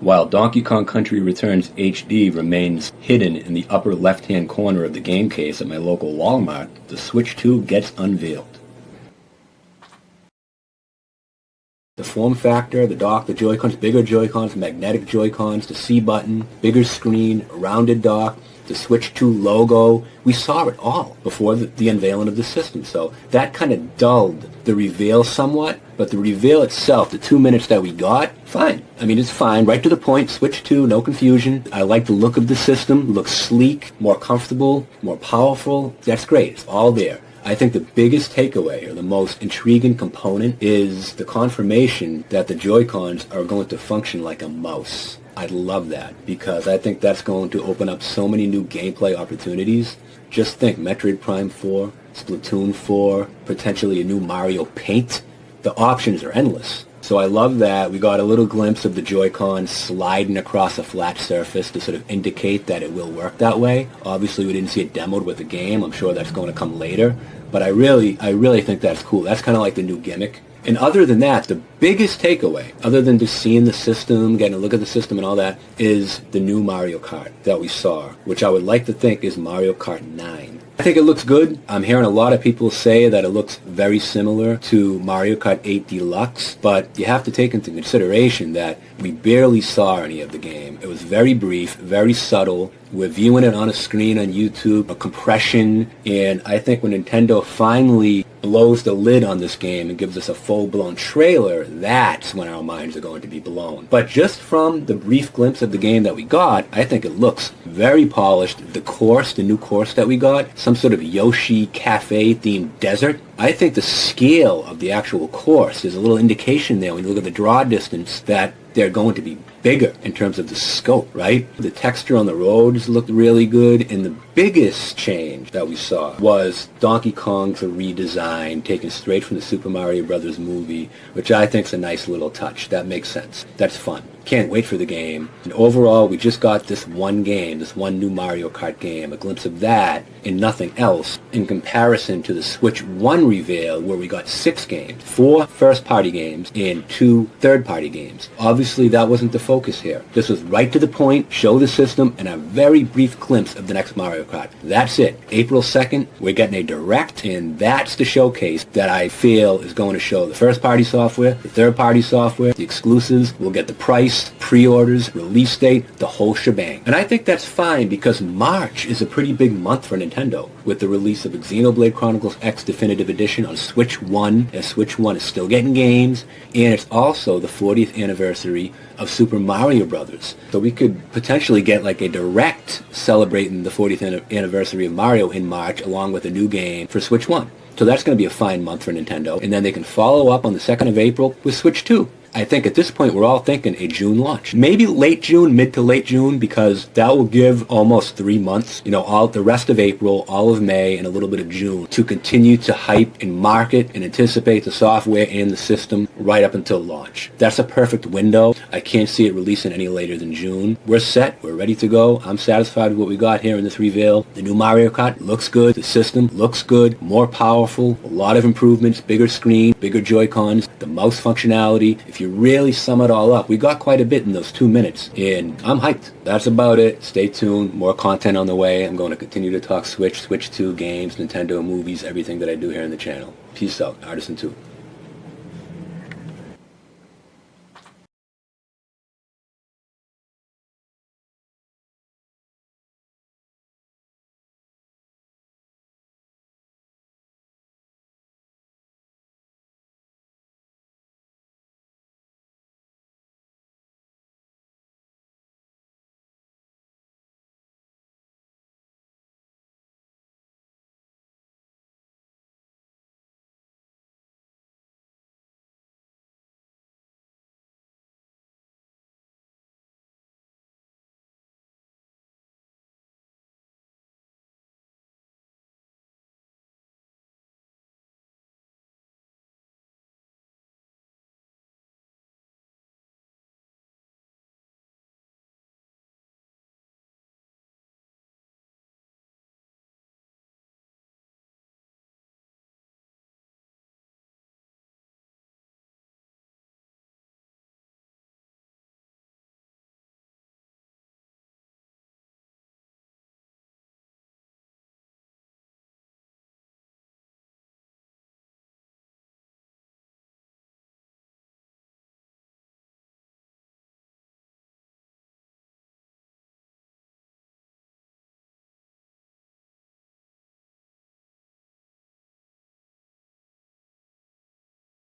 While Donkey Kong Country Returns HD remains hidden in the upper left-hand corner of the game case at my local Walmart, the Switch 2 gets unveiled. The form factor, the dock, the Joy-Cons, bigger Joy-Cons, magnetic Joy-Cons, the C button, bigger screen, rounded dock, the Switch 2 logo. We saw it all before the unveiling of the system, so that kind of dulled the reveal somewhat, but the reveal itself, the 2 minutes that we got, fine. I mean, it's fine, right to the point, Switch 2, no confusion. I like the look of the system, looks sleek, more comfortable, more powerful. That's great, it's all there. I think the biggest takeaway, or the most intriguing component, is the confirmation that the Joy-Cons are going to function like a mouse. I love that, because I think that's going to open up so many new gameplay opportunities. Just think Metroid Prime 4, Splatoon 4, potentially a new Mario Paint. The options are endless. So I love that we got a little glimpse of the Joy-Con sliding across a flat surface to sort of indicate that it will work that way. Obviously we didn't see it demoed with the game. I'm sure that's going to come later. But I really think that's cool. That's kind of like the new gimmick. And other than that, the biggest takeaway, other than just seeing the system, getting a look at the system and all that, is the new Mario Kart that we saw, which I would like to think is Mario Kart 9. I think it looks good. I'm hearing a lot of people say that it looks very similar to Mario Kart 8 Deluxe, but you have to take into consideration that we barely saw any of the game. It was very brief, very subtle. We're viewing it on a screen on YouTube, a compression, and I think when Nintendo finally blows the lid on this game and gives us a full-blown trailer, that's when our minds are going to be blown. But just from the brief glimpse of the game that we got, I think it looks very polished. The course, the new course that we got, some sort of Yoshi Cafe-themed desert. I think the scale of the actual course, there's a little indication there when you look at the draw distance that they're going to be bigger in terms of the scope, right? The texture on the roads looked really good, and the biggest change that we saw was Donkey Kong's redesign, taken straight from the Super Mario Brothers movie, which I think is a nice little touch. That makes sense. That's fun. Can't wait for the game. And overall, we just got this one game, this one new Mario Kart game, a glimpse of that and nothing else, in comparison to the Switch 1 reveal where we got 6 games, 4 first-party games and 2 third-party games. Obviously, that wasn't the focus here. This was right to the point, show the system, and a very brief glimpse of the next Mario Kart. That's it. April 2nd, we're getting a direct, and that's the showcase that I feel is going to show the first-party software, the third-party software, the exclusives. We'll get the price, pre-orders, release date, the whole shebang. And I think that's fine because March is a pretty big month for Nintendo with the release of Xenoblade Chronicles X Definitive Edition on Switch 1, as Switch 1 is still getting games, and it's also the 40th anniversary of Super Mario Brothers. So we could potentially get like a direct celebrating the 40th anniversary of Mario in March along with a new game for Switch 1. So that's going to be a fine month for Nintendo. And then they can follow up on the 2nd of April with Switch 2. I think at this point we're all thinking a June launch. Maybe late June, mid to late June, because that will give almost 3 months, all the rest of April, all of May, and a little bit of June to continue to hype and market and anticipate the software and the system right up until launch. That's a perfect window. I can't see it releasing any later than June. We're set. We're ready to go. I'm satisfied with what we got here in this reveal. The new Mario Kart looks good. The system looks good. More powerful. A lot of improvements. Bigger screen. Bigger Joy-Cons. The mouse functionality. If you really sum it all up, we got quite a bit in those 2 minutes, and I'm hyped. That's about it. Stay tuned. More content on the way. I'm going to continue to talk Switch, Switch 2, games, Nintendo, movies, everything that I do here on the channel. Peace out. Artisan 2.